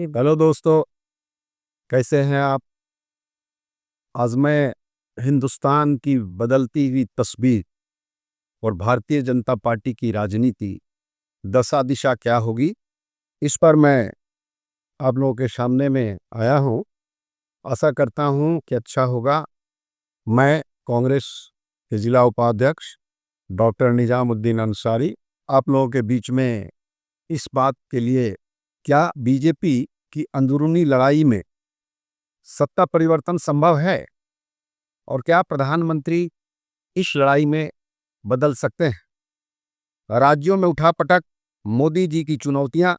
Hello दोस्तों, कैसे हैं आप? आज मैं हिंदुस्तान की बदलती हुई तस्वीर और भारतीय जनता पार्टी की राजनीति दशा दिशा क्या होगी, इस पर मैं आप लोगों के सामने में आया हूं। आशा करता हूं कि अच्छा होगा। मैं कांग्रेस के जिला उपाध्यक्ष डॉक्टर निजामुद्दीन अंसारी आप लोगों के बीच में इस बात के लिए, क्या बीजेपी की अंदरूनी लड़ाई में सत्ता परिवर्तन संभव है और क्या प्रधानमंत्री इस लड़ाई में बदल सकते हैं? राज्यों में उठापटक, मोदी जी की चुनौतियां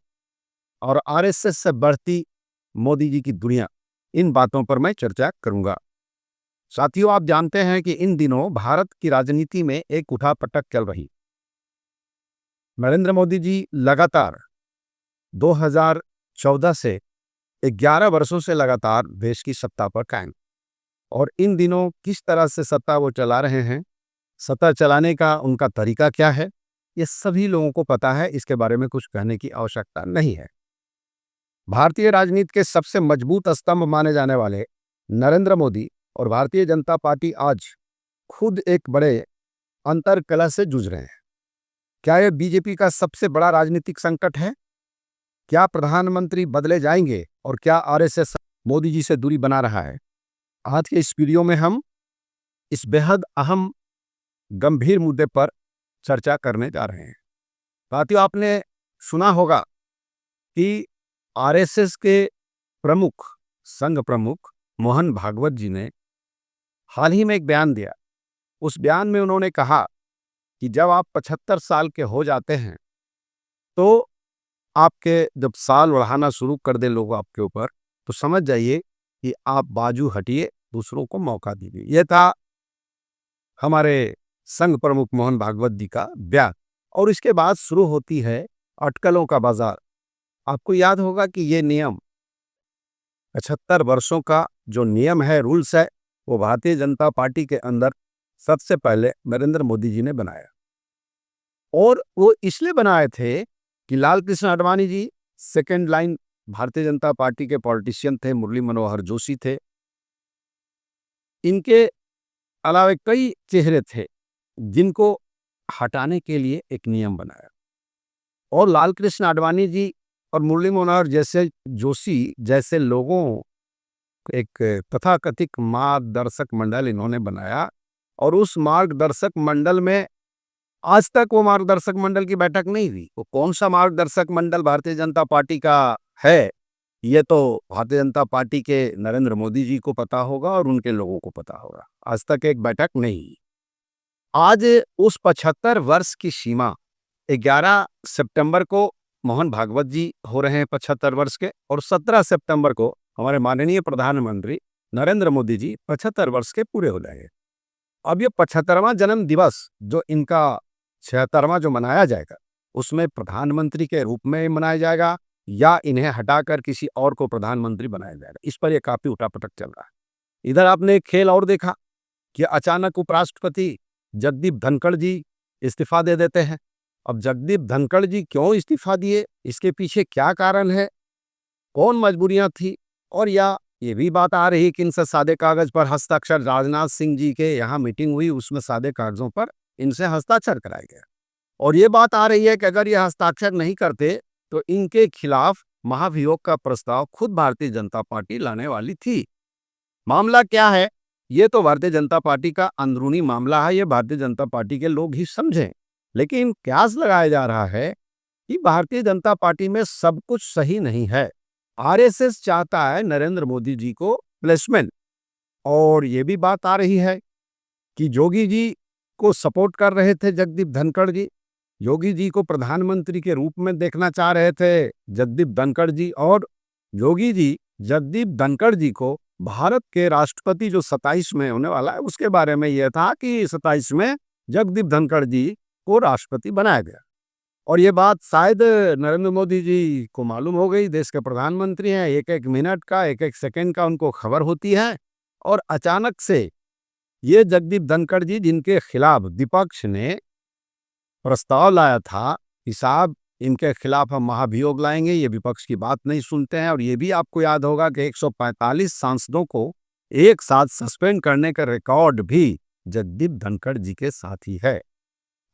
और आरएसएस से बढ़ती मोदी जी की दुनिया, इन बातों पर मैं चर्चा करूंगा। साथियों, आप जानते हैं कि इन दिनों भारत की राजनीति में एक उठापटक चल रही। नरेंद्र मोदी जी लगातार 2014 से 11 वर्षों से लगातार देश की सत्ता पर कायम, और इन दिनों किस तरह से सत्ता वो चला रहे हैं, सत्ता चलाने का उनका तरीका क्या है, ये सभी लोगों को पता है। इसके बारे में कुछ कहने की आवश्यकता नहीं है। भारतीय राजनीति के सबसे मजबूत स्तंभ माने जाने वाले नरेंद्र मोदी और भारतीय जनता पार्टी आज खुद एक बड़े अंतर्कलह से जूझ रहे हैं। क्या यह बीजेपी का सबसे बड़ा राजनीतिक संकट है? क्या प्रधानमंत्री बदले जाएंगे और क्या आरएसएस मोदी जी से दूरी बना रहा है? आज के इस वीडियो में हम इस बेहद अहम गंभीर मुद्दे पर चर्चा करने जा रहे हैं। साथियों, आपने सुना होगा कि आरएसएस के प्रमुख, संघ प्रमुख मोहन भागवत जी ने हाल ही में एक बयान दिया। उस बयान में उन्होंने कहा कि जब आप 75 साल के हो जाते हैं तो आपके जब साल बढ़ाना शुरू कर दे लोग आपके ऊपर, तो समझ जाइए कि आप बाजू हटिए, दूसरों को मौका दीजिए। यह था हमारे संघ प्रमुख मोहन भागवत जी का बयान। और इसके बाद शुरू होती है अटकलों का बाजार। आपको याद होगा कि ये नियम 75 वर्षों का जो नियम है, रूल्स है, वो भारतीय जनता पार्टी के अंदर सबसे पहले नरेंद्र मोदी जी ने बनाया। और वो इसलिए बनाए थे कि Lal Krishna Advani ji second line Bharatiya Janata party के पॉलिटिशियन थे, मुरली मनोहर जोशी थे, इनके अलावा कई चेहरे थे जिनको हटाने के लिए एक नियम बनाया। और लाल कृष्ण आडवाणी जी और मुरली मनोहर जैसे जोशी जैसे लोगों एक तथाकथित मार्गदर्शक मंडल इन्होंने बनाया। और उस मार्गदर्शक मंडल में आज तक वो मार्गदर्शक मंडल की बैठक नहीं हुई। वो कौन सा मार्गदर्शक मंडल भारतीय जनता पार्टी का है, ये तो भारतीय जनता पार्टी के नरेंद्र मोदी जी को पता होगा और उनके लोगों को पता होगा। आज तक एक बैठक नहीं हुई। आज उस 75 वर्ष की सीमा 11 सितंबर को मोहन भागवत जी हो रहे हैं 75 वर्ष के, और 17 सितंबर को हमारे माननीय प्रधानमंत्री नरेंद्र मोदी जी 75 वर्ष के पूरे हो जाएंगे। अब ये 75वां जन्म दिवस जो इनका 76वां जो मनाया जाएगा, उसमें प्रधानमंत्री के रूप में मनाया जाएगा या इन्हें हटाकर किसी और को प्रधानमंत्री बनाया जाएगा, इस पर यह काफी उठापटक चल रहा है। इधर आपने एक खेल और देखा कि अचानक उपराष्ट्रपति जगदीप धनखड़ जी इस्तीफा दे देते हैं। अब जगदीप धनखड़ जी क्यों इस्तीफा दिए, इसके पीछे क्या कारण है, कौन मजबूरियां थी, और या ये भी बात आ रही कि इनसे सादे कागज पर हस्ताक्षर, राजनाथ सिंह जी के यहाँ मीटिंग हुई, उसमें सादे कागजों पर इनसे हस्ताक्षर कराए गए। और ये बात आ रही है कि अगर ये हस्ताक्षर नहीं करते तो इनके खिलाफ महाभियोग का प्रस्ताव खुद भारतीय जनता पार्टी लाने वाली थी। मामला क्या है, ये तो भारतीय जनता पार्टी का अंदरूनी मामला है, ये भारतीय जनता पार्टी के लोग ही समझें। लेकिन क्यास लगाया जा रहा है कि भारतीय जनता पार्टी में सब कुछ सही नहीं है। आरएसएस चाहता है नरेंद्र मोदी जी को प्लेसमेंट। और ये भी बात आ रही है कि योगी जी को सपोर्ट कर रहे थे जगदीप धनखड़ जी, योगी जी को प्रधानमंत्री के रूप में देखना चाह रहे थे जगदीप धनखड़ जी, और योगी जी जगदीप धनखड़ जी को भारत के राष्ट्रपति जो 27 में होने वाला है उसके बारे में यह था कि 27 में जगदीप धनखड़ जी को राष्ट्रपति बनाया गया। और ये बात शायद नरेंद्र मोदी जी को मालूम हो गई, देश के प्रधानमंत्री हैं, एक एक मिनट का, एक एक सेकंड का उनको खबर होती है। और अचानक से ये जगदीप धनखड़ जी, जिनके खिलाफ विपक्ष ने प्रस्ताव लाया था कि साहब इनके खिलाफ हम महाभियोग लाएंगे, ये विपक्ष की बात नहीं सुनते हैं। और ये भी आपको याद होगा कि 145 सांसदों को एक साथ सस्पेंड करने का रिकॉर्ड भी जगदीप धनखड़ जी के साथ ही है।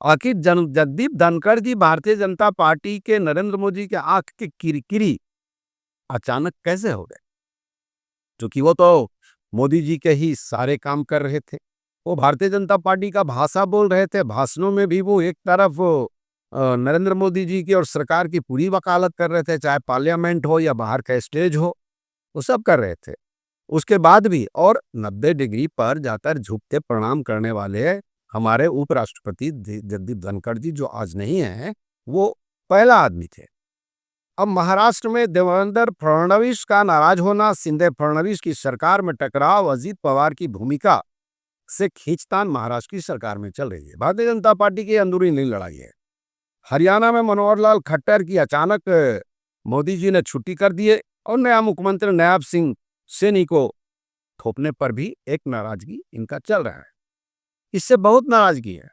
आखिर जगदीप धनखड़ जी भारतीय जनता पार्टी के नरेंद्र मोदी के आंख की किरकिरी अचानक कैसे हो गए? क्योंकि वो तो मोदी जी के ही सारे काम कर रहे थे, वो भारतीय जनता पार्टी का भाषा बोल रहे थे, भाषणों में भी वो एक तरफ नरेंद्र मोदी जी की और सरकार की पूरी वकालत कर रहे थे, चाहे पार्लियामेंट हो या बाहर का स्टेज हो, वो सब कर रहे थे। उसके बाद भी और 90 डिग्री पर जाकर झुकते प्रणाम करने वाले हमारे उपराष्ट्रपति जगदीप धनखड़ जी, जो आज नहीं है, वो पहला आदमी थे। अब महाराष्ट्र में देवेंद्र फडणवीस का नाराज होना, शिंदे फडणवीस की सरकार में टकराव, अजीत पवार की भूमिका से खींचतान महाराष्ट्र की सरकार में चल रही है। भारतीय जनता पार्टी की अंदरूनी लड़ाई है। हरियाणा में मनोहर लाल खट्टर की अचानक मोदी जी ने छुट्टी कर दिए और नया मुख्यमंत्री नायब सिंह सैनी को थोपने पर भी एक नाराजगी इनका चल रहा है। इससे बहुत नाराजगी है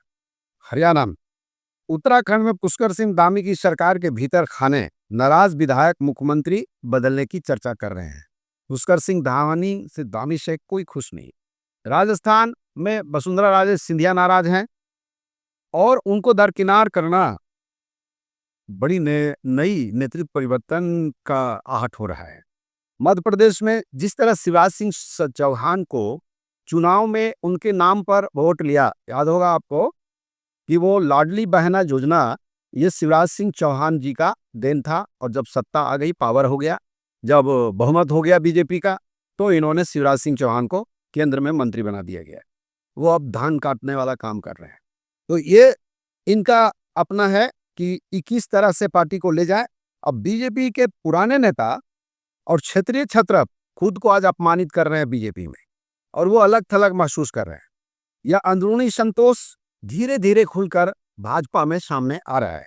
हरियाणा में। उत्तराखंड में पुष्कर सिंह धामी की सरकार के भीतर खाने नाराज विधायक मुख्यमंत्री बदलने की चर्चा कर रहे हैं। पुष्कर सिंह धामी से कोई खुश नहीं। राजस्थान में वसुंधरा राजे सिंधिया नाराज हैं और उनको दरकिनार करना बड़ी नई नेतृत्व परिवर्तन का आहट हो रहा है। मध्य प्रदेश में जिस तरह शिवराज सिंह चौहान को चुनाव में उनके नाम पर वोट लिया, याद होगा आपको कि वो लाडली बहना योजना ये शिवराज सिंह चौहान जी का देन था। और जब सत्ता आ गई, पावर हो गया, जब बहुमत हो गया बीजेपी का, तो इन्होंने शिवराज सिंह चौहान को केंद्र में मंत्री बना दिया गया। वो अब धान काटने वाला काम कर रहे हैं। तो ये इनका अपना है कि किस तरह से पार्टी को ले जाए। अब बीजेपी के पुराने नेता और क्षेत्रीय छत्रप खुद को आज अपमानित कर रहे हैं बीजेपी में, और वो अलग थलग महसूस कर रहे हैं। यह अंदरूनी संतोष धीरे धीरे खुलकर भाजपा में सामने आ रहा है।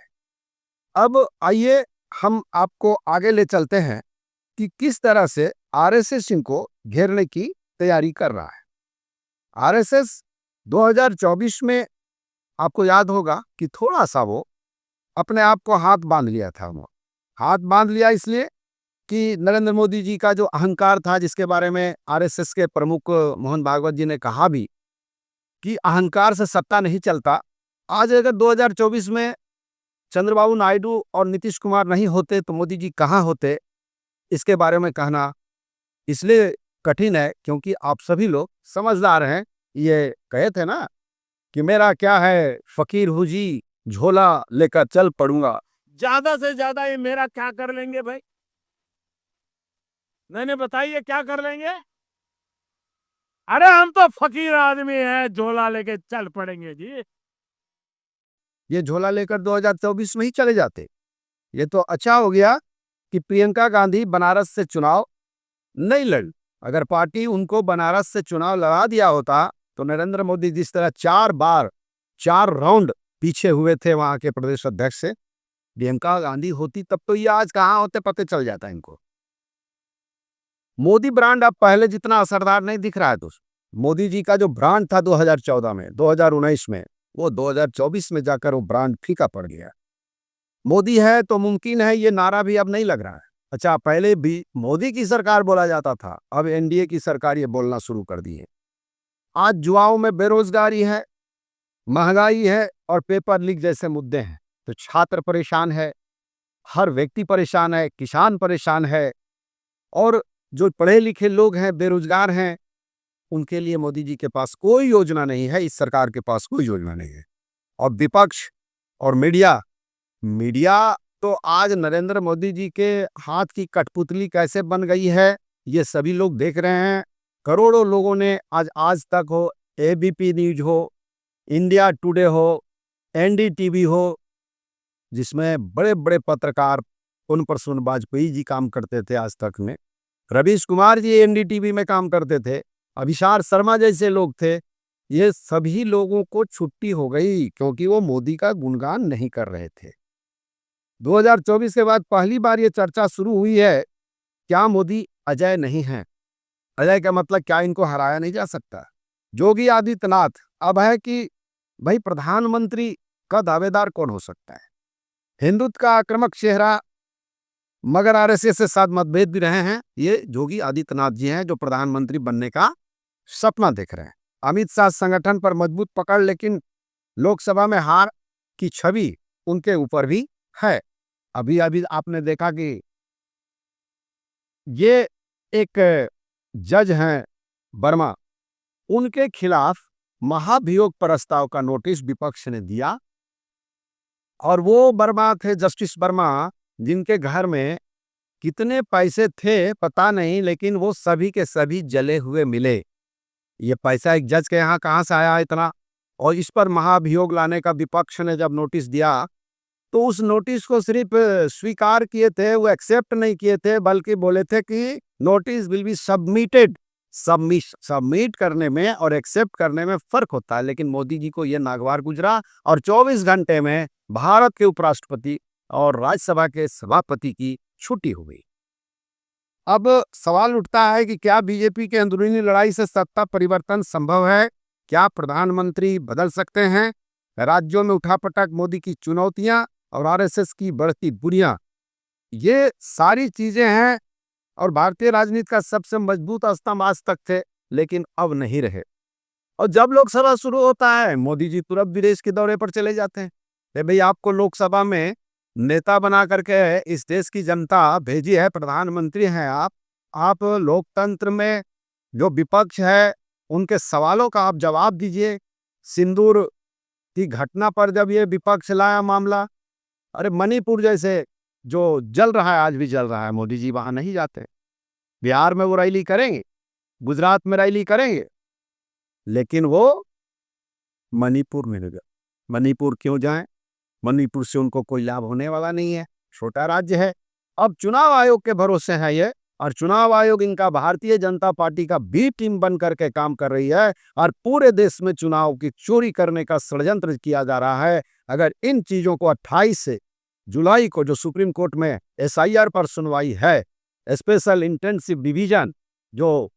अब आइए हम आपको आगे ले चलते हैं कि किस तरह से आरएसएस इनको घेरने की तैयारी कर रहा है। आरएसएस 2024 में आपको याद होगा कि थोड़ा सा वो अपने आप को हाथ बांध लिया था। वो हाथ बांध लिया इसलिए कि नरेंद्र मोदी जी का जो अहंकार था, जिसके बारे में आरएसएस के प्रमुख मोहन भागवत जी ने कहा भी कि अहंकार से सत्ता नहीं चलता। आज अगर 2024 में चंद्रबाबू नायडू और नीतीश कुमार नहीं होते तो मोदी जी कहाँ होते, इसके बारे में कहना इसलिए कठिन है क्योंकि आप सभी लोग समझदार हैं। ये कहे थे ना कि मेरा क्या है फकीर हूँ जी, झोला लेकर चल पड़ूंगा। ज्यादा से ज्यादा ये मेरा क्या कर लेंगे भाई? नहीं बताइए क्या कर लेंगे? अरे हम तो फकीर आदमी हैं, झोला लेके चल पड़ेंगे जी। ये झोला लेकर 2024 में ही चले जाते। ये तो अच्छा हो गया कि प्रियंका गांधी बनारस से चुनाव नहीं लड़ी। अगर पार्टी उनको बनारस से चुनाव लड़ा दिया होता तो नरेंद्र मोदी जिस तरह 4 राउंड पीछे हुए थे वहां के प्रदेश अध्यक्ष से, प्रियंका गांधी होती तब तो ये आज कहां होते पता चल जाता इनको। मोदी ब्रांड अब पहले जितना असरदार नहीं दिख रहा है। दोस्त, मोदी जी का जो ब्रांड था 2014 में, 2019 में, वो 2024 में जाकर वो ब्रांड फीका पड़ गया। मोदी है तो मुमकिन है, ये नारा भी अब नहीं लग रहा है। अच्छा, पहले भी मोदी की सरकार बोला जाता था, अब एनडीए की सरकार ये बोलना शुरू कर दी है। आज युवाओं में बेरोजगारी है, महंगाई है और पेपर लीक जैसे मुद्दे हैं, तो छात्र परेशान है, हर व्यक्ति परेशान है, किसान परेशान है, और जो पढ़े लिखे लोग हैं, बेरोजगार हैं, उनके लिए मोदी जी के पास कोई योजना नहीं है। इस सरकार के पास कोई योजना नहीं है। और विपक्ष और मीडिया तो आज नरेंद्र मोदी जी के हाथ की कठपुतली कैसे बन गई है, ये सभी लोग देख रहे हैं। करोड़ों लोगों ने आज तक हो, एबीपी न्यूज हो, इंडिया टुडे हो, एनडीटीवी हो, जिसमें बड़े बड़े पत्रकार उन प्रसून वाजपेयी जी काम करते थे आज तक में, रवीश कुमार जी एनडीटीवी में काम करते थे, अभिषार शर्मा जैसे लोग थे, ये सभी लोगों को छुट्टी हो गई क्योंकि वो मोदी का गुणगान नहीं कर रहे थे। 2024 के बाद पहली बार ये चर्चा शुरू हुई है, क्या मोदी अजय नहीं है? अजय का मतलब क्या इनको हराया नहीं जा सकता? योगी आदित्यनाथ अब है कि भाई प्रधानमंत्री का दावेदार कौन हो सकता है? हिंदुत्व का आक्रामक चेहरा, मगर आरएसएस के साथ मतभेद भी रहे हैं। ये योगी आदित्यनाथ जी हैं जो प्रधानमंत्री बनने का सपना देख रहे हैं। अमित शाह संगठन पर मजबूत पकड़, लेकिन लोकसभा में हार की छवि उनके ऊपर भी है। अभी अभी आपने देखा कि ये एक जज हैं वर्मा, उनके खिलाफ महाभियोग प्रस्ताव का नोटिस विपक्ष ने दिया, और वो वर्मा थे, जस्टिस वर्मा, जिनके घर में कितने पैसे थे पता नहीं, लेकिन वो सभी के सभी जले हुए मिले। ये पैसा एक जज के यहाँ कहाँ से आया इतना? और इस पर महाभियोग लाने का विपक्ष ने जब नोटिस दिया, तो उस नोटिस को सिर्फ स्वीकार किए थे, वो एक्सेप्ट नहीं किए थे, बल्कि बोले थे कि notice will be submitted. Submit करने में और एक्सेप्ट करने में फर्क होता है। लेकिन मोदी जी को यह नागवार गुजरा और 24 घंटे में भारत के उपराष्ट्रपति और राज्यसभा के सभापति की छुट्टी हो गई। अब सवाल उठता है कि क्या बीजेपी के अंदरूनी लड़ाई से सत्ता परिवर्तन संभव है? क्या प्रधानमंत्री बदल सकते हैं? राज्यों में उठापटक, मोदी की चुनौतियां और आरएसएस की बढ़ती बुरियां, ये सारी चीजें हैं। और भारतीय राजनीति का सबसे मजबूत स्तंभ आज तक थे, लेकिन अब नहीं रहे। और जब लोकसभा शुरू होता है, मोदी जी तुरंत विदेश के दौरे पर चले जाते हैं। भाई, आपको लोकसभा में नेता बना करके इस देश की जनता भेजी है, प्रधानमंत्री हैं आप लोकतंत्र में जो विपक्ष है उनके सवालों का आप जवाब दीजिए। सिंदूर की घटना पर जब ये विपक्ष लाया मामला, अरे मणिपुर जैसे जो जल रहा है, आज भी जल रहा है, मोदी जी वहां नहीं जाते। बिहार में वो रैली करेंगे, गुजरात में रैली करेंगे, लेकिन वो मणिपुर में नहीं गए। मणिपुर क्यों जाएं? मणिपुर से उनको कोई लाभ होने वाला नहीं है, छोटा राज्य है। अब चुनाव आयोग के भरोसे है ये, और चुनाव आयोग इनका भारतीय जनता पार्टी का बी टीम बन करके काम कर रही है, और पूरे देश में चुनाव की चोरी करने का षड्यंत्र किया जा रहा है। अगर इन चीजों को 28 जुलाई को जो सुप्रीम कोर्ट में एसआईआर पर सुनवाई है, स्पेशल इंटेंसिव डिवीजन, जो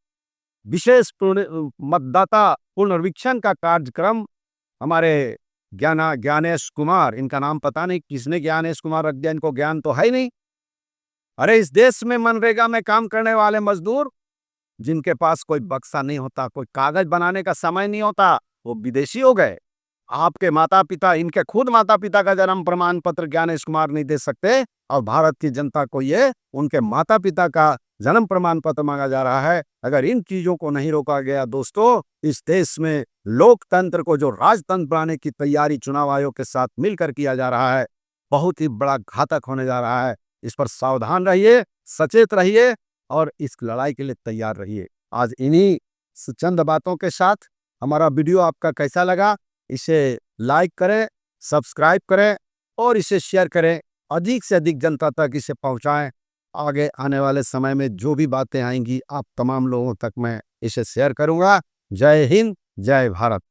विशेष मतदाता पुनर्वीक्षण का कार्यक्रम, हमारे ज्ञानेश कुमार, इनका नाम पता नहीं किसने ज्ञानेश कुमार रख दिया, इनको ज्ञान तो है ही नहीं। अरे इस देश में मनरेगा में काम करने वाले मजदूर, जिनके पास कोई बक्सा नहीं होता, कोई कागज बनाने का समय नहीं होता, वो विदेशी हो गए। आपके माता पिता, इनके खुद माता पिता का जन्म प्रमाण पत्र ज्ञानेश कुमार नहीं दे सकते, और भारत की जनता को ये उनके माता पिता का जन्म प्रमाण पत्र मांगा जा रहा है। अगर इन चीजों को नहीं रोका गया दोस्तों, इस देश में लोकतंत्र को जो राजतंत्र बनाने की तैयारी चुनाव आयोग के साथ मिलकर किया जा रहा है, बहुत ही बड़ा घातक होने जा रहा है। इस पर सावधान रहिए, सचेत रहिए, और इस लड़ाई के लिए तैयार रहिए। आज इन्हीं चंद बातों के साथ हमारा वीडियो आपका कैसा लगा, इसे लाइक करें, सब्सक्राइब करें और इसे शेयर करें, अधिक से अधिक जनता तक इसे पहुंचाएं। आगे आने वाले समय में जो भी बातें आएंगी, आप तमाम लोगों तक मैं इसे शेयर करूंगा। जय हिंद, जय भारत।